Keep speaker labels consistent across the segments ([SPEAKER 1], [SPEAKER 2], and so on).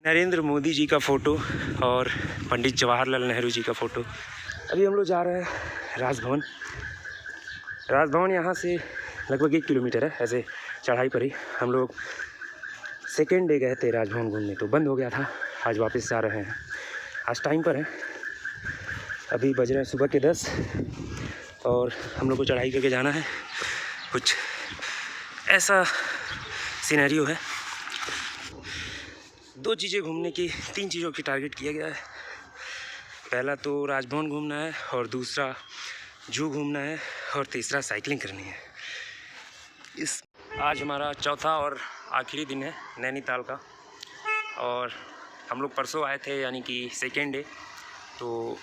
[SPEAKER 1] नरेंद्र मोदी जी का फ़ोटो और पंडित जवाहरलाल नेहरू जी का फ़ोटो। अभी हम लोग जा रहे हैं राजभवन। राजभवन यहाँ से लगभग 1 किलोमीटर है, ऐसे चढ़ाई पर ही। हम लोग सेकेंड डे गए थे राजभवन घूमने, तो बंद हो गया था। आज वापस जा रहे हैं, आज टाइम पर है। अभी बज रहे हैं सुबह के 10 और हम लोग को चढ़ाई करके जाना है। कुछ ऐसा सिनेरियो है। 2 चीज़ें घूमने की, 3 चीज़ों की टारगेट किया गया है। पहला तो राजभवन घूमना है, और दूसरा जू घूमना है, और तीसरा साइकिलिंग करनी है। आज हमारा चौथा और आखिरी दिन है नैनीताल का, और हम लोग परसों आए थे, यानी कि सेकेंड डे, तो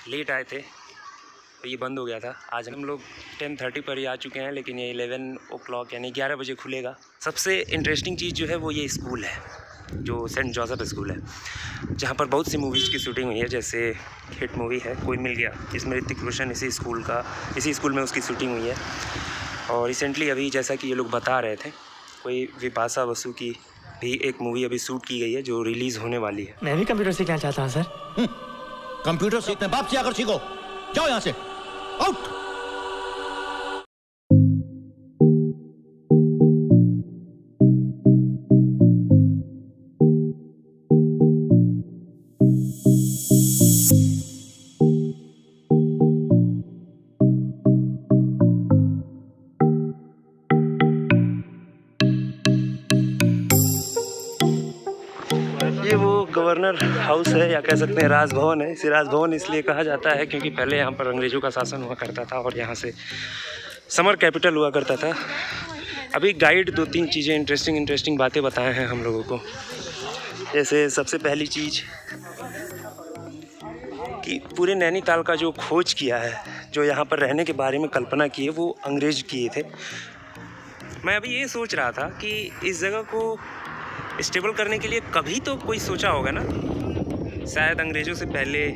[SPEAKER 1] लेट आए थे तो ये बंद हो गया था। आज हम लोग 10:30 पर ही आ चुके हैं, लेकिन ये 11 o'clock यानी 11 बजे खुलेगा। सबसे इंटरेस्टिंग चीज़ जो है वो ये स्कूल है, जो सेंट जोसेफ स्कूल है, जहाँ पर बहुत सी मूवीज़ की शूटिंग हुई है। जैसे हिट मूवी है कोई मिल गया, जिसमें ऋतिक रोशन इसी स्कूल में उसकी शूटिंग हुई है। और रिसेंटली अभी जैसा कि ये लोग बता रहे थे, कोई विपाशा बसु की भी एक मूवी अभी शूट की गई है, जो रिलीज़ होने वाली है।
[SPEAKER 2] मैं भी कंप्यूटर सीखना चाहता हूँ सर।
[SPEAKER 3] कंप्यूटर सीखने बाप से आकर सीखो। जाओ यहाँ से, आउट।
[SPEAKER 1] ये वो गवर्नर हाउस है, या कह सकते हैं राजभवन है। इसे राजभवन इसलिए कहा जाता है क्योंकि पहले यहाँ पर अंग्रेज़ों का शासन हुआ करता था, और यहाँ से समर कैपिटल हुआ करता था। अभी गाइड 2-3 चीज़ें इंटरेस्टिंग बातें बताए हैं हम लोगों को। जैसे सबसे पहली चीज़ कि पूरे नैनीताल का जो खोज किया है, जो यहाँ पर रहने के बारे में कल्पना की है, वो अंग्रेज़ किए थे। मैं अभी ये सोच रहा था कि इस जगह को स्टेबल करने के लिए कभी तो कोई सोचा होगा ना, शायद अंग्रेज़ों से पहले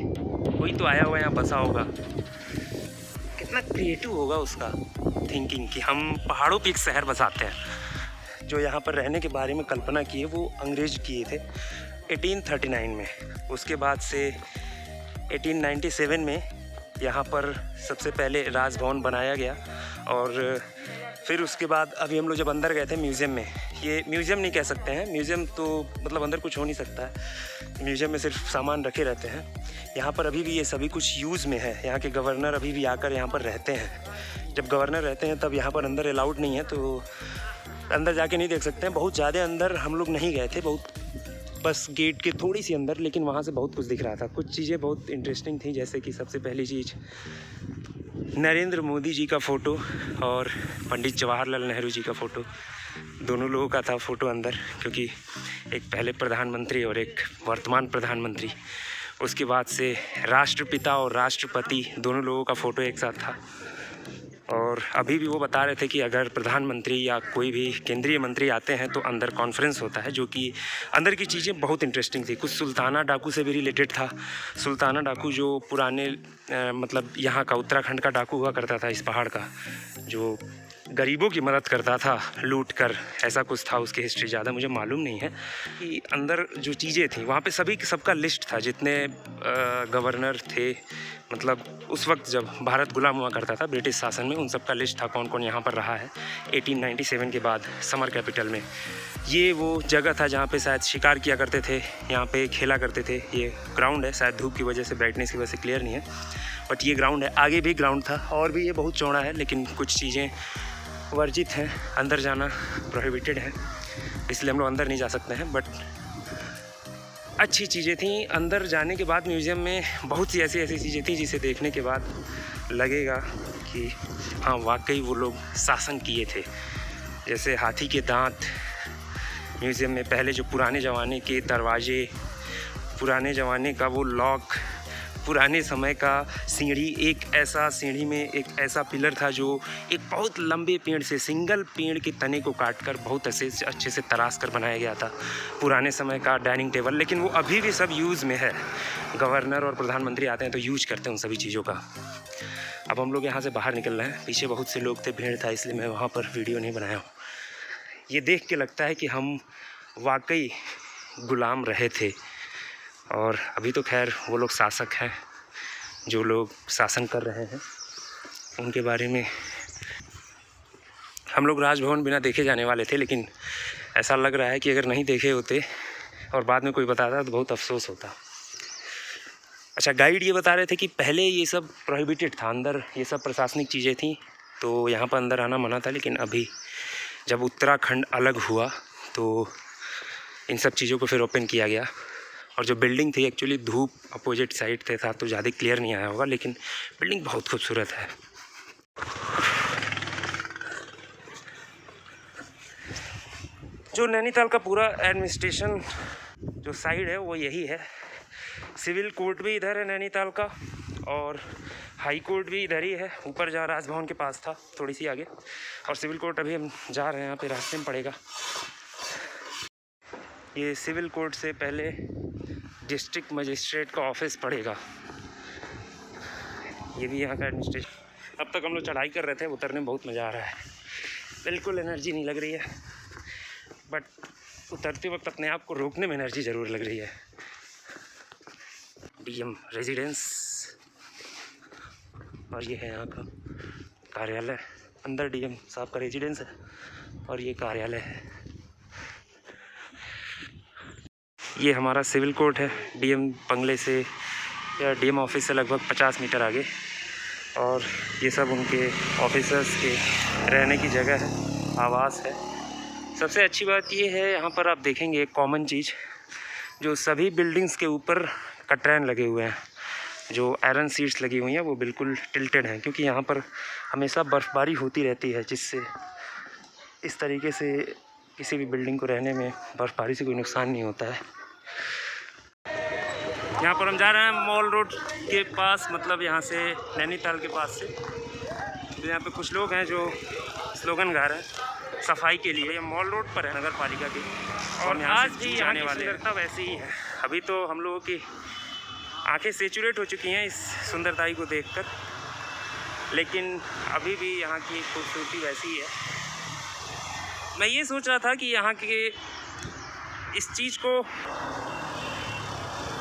[SPEAKER 1] कोई तो आया हुआ यहाँ बसा होगा। कितना क्रिएटिव होगा उसका थिंकिंग कि हम पहाड़ों पे एक शहर बसाते हैं। जो यहाँ पर रहने के बारे में कल्पना की है वो अंग्रेज़ किए थे 1839 में। उसके बाद से 1897 में यहाँ पर सबसे पहले राजभवन बनाया गया, और फिर उसके बाद अभी हम लोग जब अंदर गए थे म्यूज़ियम में, ये म्यूज़ियम नहीं कह सकते हैं, म्यूज़ियम तो मतलब अंदर कुछ हो नहीं सकता है। म्यूज़ियम में सिर्फ सामान रखे रहते हैं। यहाँ पर अभी भी ये सभी कुछ यूज़ में है। यहाँ के गवर्नर अभी भी आकर यहाँ पर रहते हैं। जब गवर्नर रहते हैं तब यहाँ पर अंदर अलाउड नहीं है, तो अंदर जाके नहीं देख सकते हैं। बहुत ज़्यादा अंदर हम लोग नहीं गए थे, बहुत बस गेट के थोड़ी सी अंदर, लेकिन वहाँ से बहुत कुछ दिख रहा था। कुछ चीज़ें बहुत इंटरेस्टिंग थी, जैसे कि सबसे पहली चीज़ नरेंद्र मोदी जी का फ़ोटो और पंडित जवाहरलाल नेहरू जी का फ़ोटो, दोनों लोगों का था फ़ोटो अंदर, क्योंकि एक पहले प्रधानमंत्री और एक वर्तमान प्रधानमंत्री, उसके बाद से राष्ट्रपिता और राष्ट्रपति दोनों लोगों का फ़ोटो एक साथ था। और अभी भी वो बता रहे थे कि अगर प्रधानमंत्री या कोई भी केंद्रीय मंत्री आते हैं तो अंदर कॉन्फ्रेंस होता है, जो कि अंदर की चीज़ें बहुत इंटरेस्टिंग थी। कुछ सुल्ताना डाकू से भी रिलेटेड था। सुल्ताना डाकू जो पुराने मतलब यहाँ का उत्तराखंड का डाकू हुआ करता था, इस पहाड़ का, जो गरीबों की मदद करता था लूट कर, ऐसा कुछ था। उसकी हिस्ट्री ज़्यादा मुझे मालूम नहीं है। कि अंदर जो चीज़ें थी वहाँ पे सबका लिस्ट था, जितने गवर्नर थे, मतलब उस वक्त जब भारत गुलाम हुआ करता था ब्रिटिश शासन में, उन सब का लिस्ट था कौन कौन यहाँ पर रहा है 1897 के बाद समर कैपिटल में। ये वो जगह था जहाँ पे शायद शिकार किया करते थे, यहाँ पे खेला करते थे। ये ग्राउंड है, शायद धूप की वजह से, ब्राइटनेस की वजह से क्लियर नहीं है, बट ये ग्राउंड है। आगे भी ग्राउंड था, और भी ये बहुत चौड़ा है, लेकिन कुछ चीज़ें वर्जित हैं, अंदर जाना प्रोहिबिटेड है, इसलिए हम लोग अंदर नहीं जा सकते हैं। बट अच्छी चीज़ें थी। अंदर जाने के बाद म्यूज़ियम में बहुत सी ऐसी चीज़ें थी जिसे देखने के बाद लगेगा कि हाँ वाकई वो लोग शासन किए थे। जैसे हाथी के दांत म्यूज़ियम में, पहले जो पुराने ज़माने के दरवाजे, पुराने ज़माने का वो लॉक, पुराने समय का सीढ़ी, एक ऐसा सीढ़ी में एक ऐसा पिलर था जो एक बहुत लंबे पेड़ से, सिंगल पेड़ के तने को काटकर बहुत अच्छे से तराश कर बनाया गया था। पुराने समय का डाइनिंग टेबल, लेकिन वो अभी भी सब यूज़ में है। गवर्नर और प्रधानमंत्री आते हैं तो यूज करते हैं उन सभी चीज़ों का। अब हम लोग यहाँ से बाहर निकल रहे हैं। पीछे बहुत से लोग थे, भीड़ था, इसलिए मैं वहाँ पर वीडियो नहीं बनाया हूँ। ये देख के लगता है कि हम वाकई गुलाम रहे थे। और अभी तो खैर वो लोग शासक हैं, जो लोग शासन कर रहे हैं उनके बारे में। हम लोग राजभवन बिना देखे जाने वाले थे, लेकिन ऐसा लग रहा है कि अगर नहीं देखे होते और बाद में कोई बताता तो बहुत अफसोस होता। अच्छा, गाइड ये बता रहे थे कि पहले ये सब प्रोहिबिटेड था, अंदर ये सब प्रशासनिक चीज़ें थी तो यहाँ पर अंदर आना मना था। लेकिन अभी जब उत्तराखंड अलग हुआ तो इन सब चीज़ों को फिर ओपन किया गया। और जो बिल्डिंग थी, एक्चुअली धूप अपोजिट साइड से था तो ज़्यादा क्लियर नहीं आया होगा, लेकिन बिल्डिंग बहुत खूबसूरत है। जो नैनीताल का पूरा एडमिनिस्ट्रेशन जो साइड है वो यही है। सिविल कोर्ट भी इधर है नैनीताल का, और हाई कोर्ट भी इधर ही है, ऊपर जहाँ राजभवन के पास था थोड़ी सी आगे। और सिविल कोर्ट अभी हम जा रहे हैं, यहाँ पे रास्ते में पड़ेगा। ये सिविल कोर्ट से पहले डिस्ट्रिक्ट मजिस्ट्रेट का ऑफिस पड़ेगा। ये भी यहाँ का एडमिनिस्ट्रेशन। अब तक हम लोग चढ़ाई कर रहे थे, उतरने में बहुत मज़ा आ रहा है। बिल्कुल एनर्जी नहीं लग रही है, बट उतरते वक्त अपने आप को रोकने में एनर्जी ज़रूर लग रही है। डीएम रेजिडेंस, और ये है यहाँ का कार्यालय। अंदर डीएम साहब का रेजिडेंस है और ये कार्यालय है। ये हमारा सिविल कोर्ट है, डीएम बंगले से या डीएम ऑफिस से लगभग 50 मीटर आगे। और ये सब उनके ऑफिसर्स के रहने की जगह है, आवास है। सबसे अच्छी बात ये है, यहाँ पर आप देखेंगे एक कॉमन चीज़, जो सभी बिल्डिंग्स के ऊपर कटरैन लगे हुए हैं, जो आयरन सीट्स लगी हुई हैं वो बिल्कुल टिल्टेड हैं, क्योंकि यहाँ पर हमेशा बर्फ़बारी होती रहती है, जिससे इस तरीके से किसी भी बिल्डिंग को रहने में बर्फ़बारी से कोई नुकसान नहीं होता है। यहाँ पर हम जा रहे हैं मॉल रोड के पास, मतलब यहाँ से नैनीताल के पास से। तो यहाँ पे कुछ लोग हैं जो स्लोगन गा रहे हैं सफाई के लिए। ये मॉल रोड पर है नगर पालिका की, और आज भी यहाँ की सुंदरता वैसे ही है। अभी तो हम लोगों की आंखें सेचुरेट हो चुकी हैं इस सुंदरताई को देखकर, लेकिन अभी भी यहाँ की खूबसूरती वैसी ही है। मैं ये सोच रहा था कि यहाँ के इस चीज़ को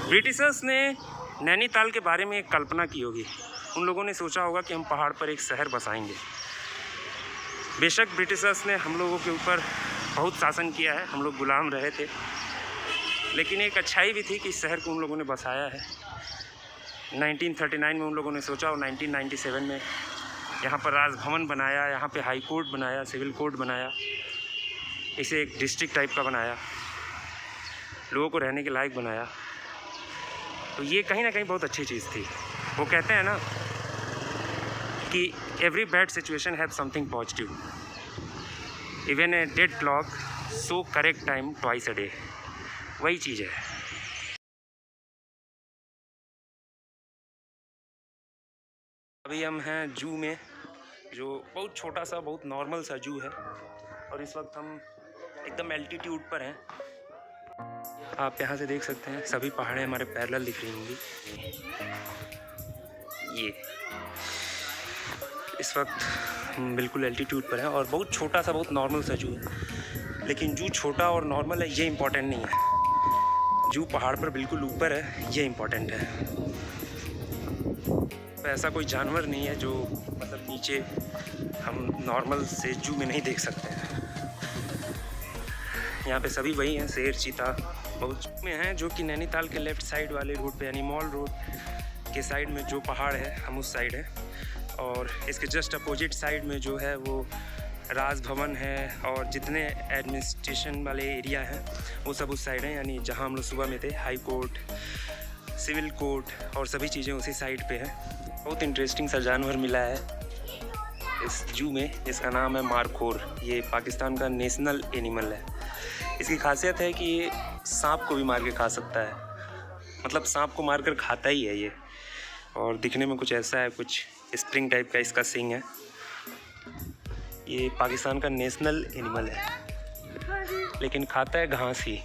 [SPEAKER 1] ब्रिटिशर्स ने नैनीताल के बारे में एक कल्पना की होगी। उन लोगों ने सोचा होगा कि हम पहाड़ पर एक शहर बसाएंगे। बेशक ब्रिटिशर्स ने हम लोगों के ऊपर बहुत शासन किया है, हम लोग गुलाम रहे थे, लेकिन एक अच्छाई भी थी कि इस शहर को उन लोगों ने बसाया है। 1939 में उन लोगों ने सोचा, और 1997 में यहाँ पर राजभवन बनाया, यहाँ पे हाई कोर्ट बनाया, सिविल कोर्ट बनाया, इसे एक डिस्ट्रिक्ट टाइप का बनाया, लोगों को रहने के लायक बनाया। तो ये कहीं ना कहीं बहुत अच्छी चीज़ थी। वो कहते हैं ना कि every bad situation have something positive, even a dead clock so correct time twice a day. वही चीज़ है। अभी हम हैं जू में, जो बहुत छोटा सा, बहुत नॉर्मल सा जू है, और इस वक्त हम एकदम एल्टीट्यूड पर हैं। आप यहाँ से देख सकते हैं सभी पहाड़ें हमारे पैरेलल दिख रही होंगी। ये इस वक्त हम बिल्कुल एल्टीट्यूड पर हैं, और बहुत छोटा सा, बहुत नॉर्मल सा जू है। लेकिन जू छोटा और नॉर्मल है ये इम्पोर्टेंट नहीं है, जू पहाड़ पर बिल्कुल ऊपर है ये इम्पोर्टेंट है। ऐसा कोई जानवर नहीं है जो मतलब नीचे हम नॉर्मल से जू में नहीं देख सकते हैं। यहाँ पे सभी वही हैं, शेर, चीता बहुत में हैं, जो कि नैनीताल के लेफ़्ट साइड वाले रोड पे, यानी मॉल रोड के साइड में जो पहाड़ है हम उस साइड है, और इसके जस्ट अपोजिट साइड में जो है वो राजभवन है, और जितने एडमिनिस्ट्रेशन वाले एरिया हैं वो सब उस साइड हैं। यानी जहाँ हम लोग सुबह में थे, हाई कोर्ट, सिविल कोर्ट और सभी चीज़ें उसी साइड पे हैं। बहुत इंटरेस्टिंग सा जानवर मिला है इस जू में, जिसका नाम है मारखोर। ये पाकिस्तान का नेशनल एनिमल है। इसकी खासियत है कि ये सांप को भी मार के खा सकता है, मतलब सांप को मार कर खाता ही है ये। और दिखने में कुछ ऐसा है, कुछ स्प्रिंग टाइप का इसका सिंग है। ये पाकिस्तान का नेशनल एनिमल है, लेकिन खाता है घास ही।